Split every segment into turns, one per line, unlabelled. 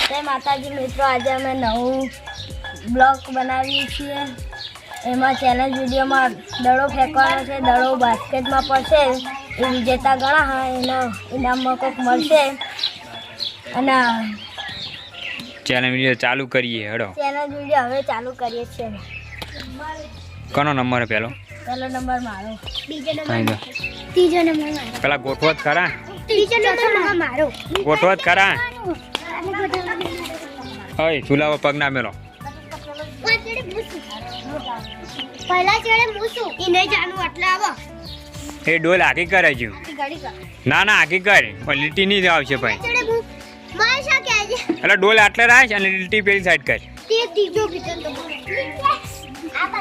જય માતાજી મિત્રો, આજે અમે નવું બ્લોગ બનાવીએ છીએ. એમાં ચેલેન્જ વિડીયોમાં દડો ફેંકવાનો છે. દડો બાસ્કેટમાં પડશે એ વિજેતા ગણા હા એના ઇનામમાં કોઈક મળશે. અને
ચેલેન્જ વિડીયો ચાલુ કરીએ. હેડો
ચેલેન્જ વિડીયો હવે ચાલુ કરીએ છીએ.
કોનો નંબર પહેલો?
પહેલો નંબર મારો, બીજો
અહીં
નંબર,
દો.
ત્રીજો નંબર મારો,
પેલા ગોઠવત ખરા,
ત્રીજો નંબર મારો.
ગોઠવત ખરા. ઓય ચૂલાવો પગ ના મેલો.
પહેલા ચડે મૂસું એ નહીં જાણું એટલે આવો
એ ડોલ આખી કરે છે. ના ના આખી કરે પણ લીટી નહીં આવશે ભાઈ. એટલે ડોલ આટલે રાખ અને લીટી પેલી સાઈડ કર.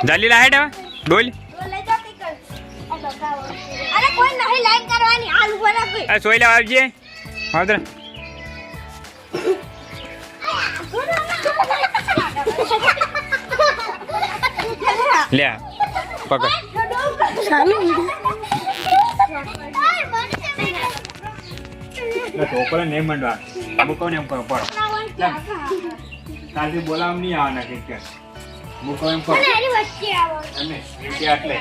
જલ્દી લાહેડ હવે ડોલ.
અરે કોઈ નહીં લાઈન કરવાની હાલ ઉપર કોઈ.
આ સોઈ લેવા આવજે. હા તો લે પકડ. ઢોકળા નહીં મંડવા મૂકો ને એમ કરો પડો. કાલથી બોલાવ નહીં આવવાના કે મૂકો એમ કરો. એટલે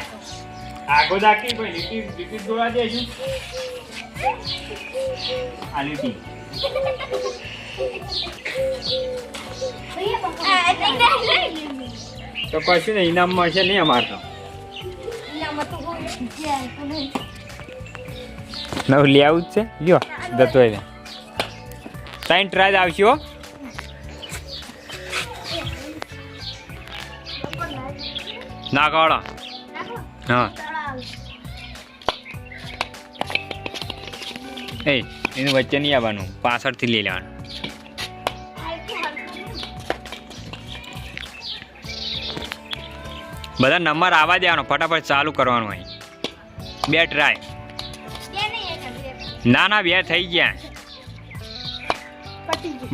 આગો દાખી ભાઈ લીટી દોડા દે છે. આ લીટી તો પછી ને ઇનામ મળશે નહીં અમારે તો. નવ લઈ આવું જ છે. લ્યો જતો હવે સાઈન ટ્રાય આવશે હો. ના કાઢો. હા એ એની વચ્ચે નહીં આવવાનું, પાછળથી લઈ લેવાનું. બધા નંબર આવવા દેવાનો, ફટાફટ ચાલુ કરવાનું હોય. 2 ટ્રાય. ના ના 2 થઈ ગયા.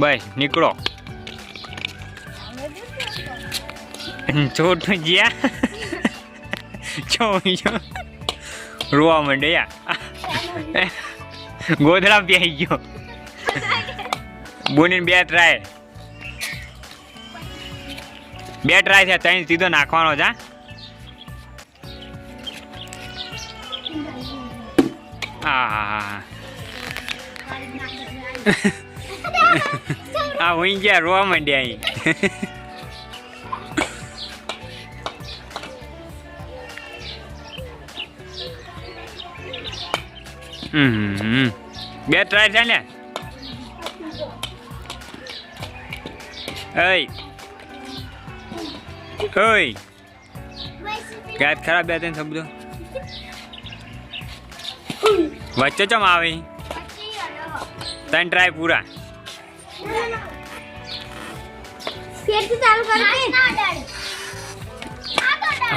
બસ નીકળો. છોટું જ્યાં રોવા માંડે યાર. ગોધરા પ્યાઈ ગયો. બોની 2 ટ્રાય. 2 ટ્રાય છે, 3 સીધો નાખવાનો છે. હા હા હું ગયા રોવા માંડ્યા અહીં. બે ટ્રાય છે ને. ઓય ઓય ગાત ખરાબ 2-3 શબ્દો વચ્ચે ચમ આવે. 3 ટ્રાય પૂરા.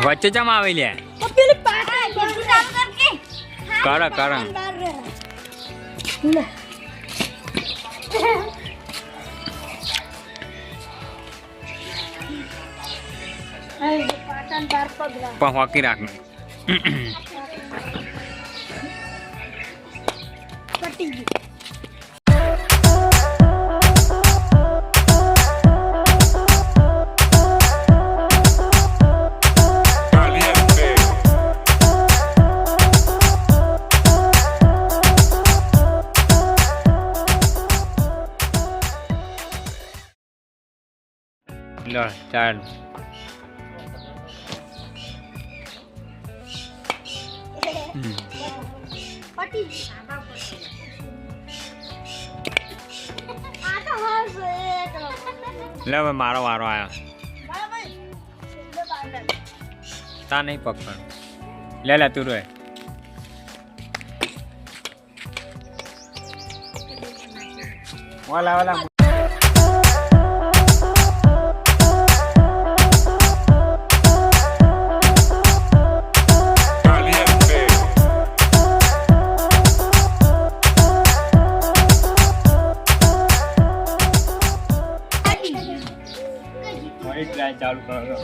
વચ્ચે ચમ આવે લે. કર કર પણ હોકી રાખ. લો ચાલ. લે હવે મારો વારો આવ્યો. તા નહીં પકડ. લે લે તું રોય. વાલા વાલા ચાલુ કરો.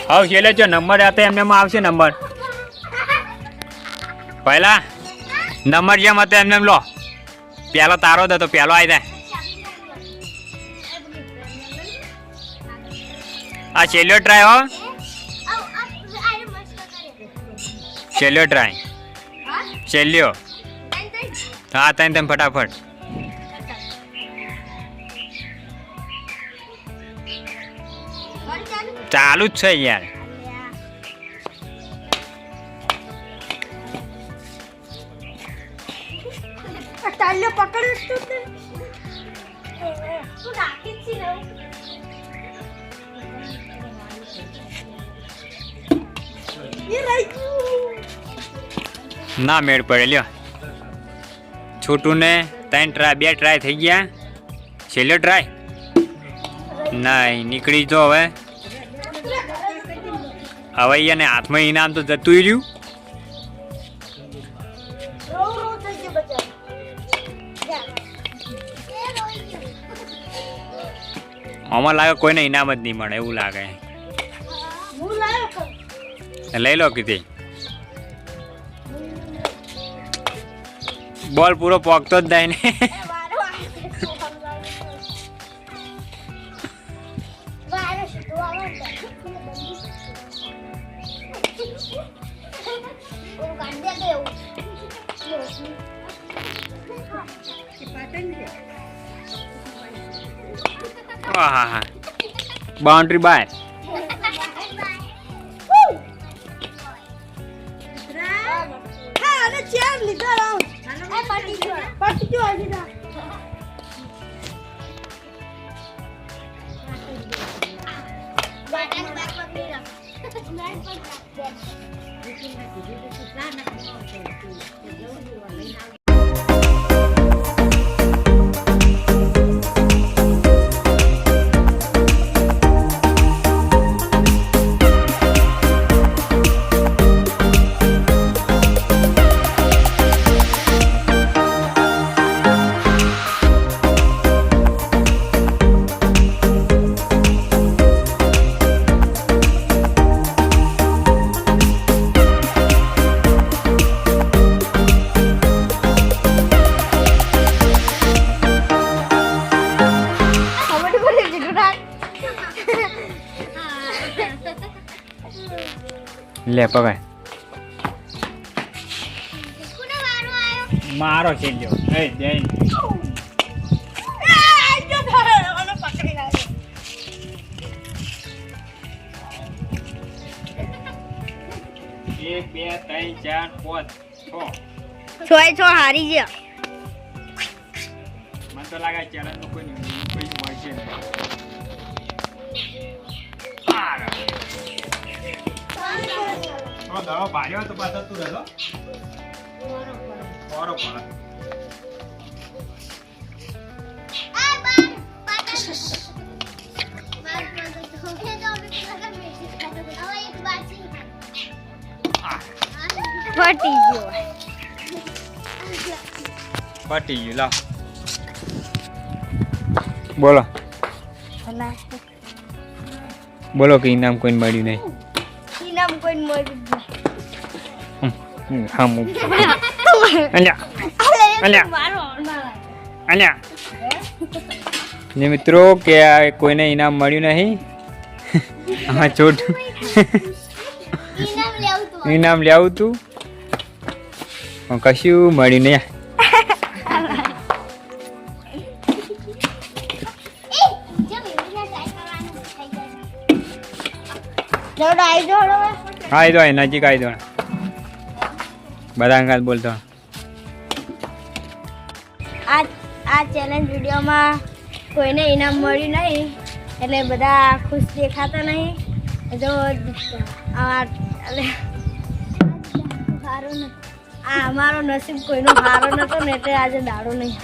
હા છેલ્લે જો નંબર આપે એમને આવશે. નંબર પહેલા નંબર જેમ હતો એમને લો. પેલો તારો દે તો પેલો આવી જાય. આ છેલ્લો ટ્રાય હો, છેલ્લો ટ્રાય, છેલ્લો. હા તને ફટાફટ. ચાલુ જ છે યાર.
તાલ્યો પકડ તું રાખી જ
ના મેળ પડે લ્યો. છોટું ને 3 ટ્રાય 2 ટ્રાય થઈ ગયા. છેલ્લો ટ્રાય નહીં નીકળી જો હવે. હવે એને હાથમાં ઇનામ તો જતું રહ્યું. આમાં લાગે કોઈને ઇનામ જ નહીં મળે એવું લાગે. લઈ લો કીધી. બોલ પૂરો પોકતો જ થાય ને. હા બાઉન્ડ્રી બાય. લે પકડ. મારો છેલ્લો. એ જૈન એક બે ત્રણ ચાર પાંચ છ
હારી ગયા.
મને તો લાગે ચેનલ નું કોઈ મળશે નહીં. દડો ભાર્યો તો પાછો તું રહેલો. બરોબર. પટી ગયું લાવ. બોલો બોલો કે ઇનામ કોઈને મળ્યું નહીં.
ઇનામ કોઈ મળ્યું
હા હું અલ્યા ને મિત્રો કે આ કોઈને ઇનામ મળ્યું નહીં. હા છોટું ઇનામ લેવું તું પણ કશું મળ્યું નહીં. હા એ તો નજીક આવી દો. બધા અંગાત બોલતો.
આ ચેલેન્જ વિડીયોમાં કોઈને ઇનામ મળ્યું નહીં એટલે બધા ખુશ દેખાતા નહીં. જો આ અમારો નસીબ કોઈનો સારો નતો ને એટલે આજે દાડો નહીં.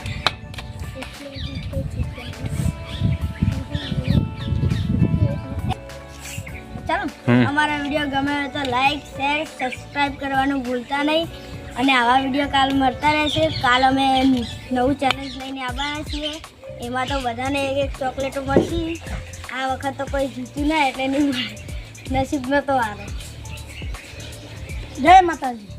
ચાલો અમારા વિડીયો ગમે તો લાઈક શેર સબસ્ક્રાઈબ કરવાનું ભૂલતા નહીં. અને આવા વિડીયો કાલ મળતા રહેશે. કાલ અમે નવું ચેલેન્જ લઈને આવવાના છીએ. એમાં તો બધાને એક એક ચોકલેટો મળશે. આ વખત તો કોઈ જીત્યું ના એટલે નહીં નસીબ નતો આવે. જય માતાજી.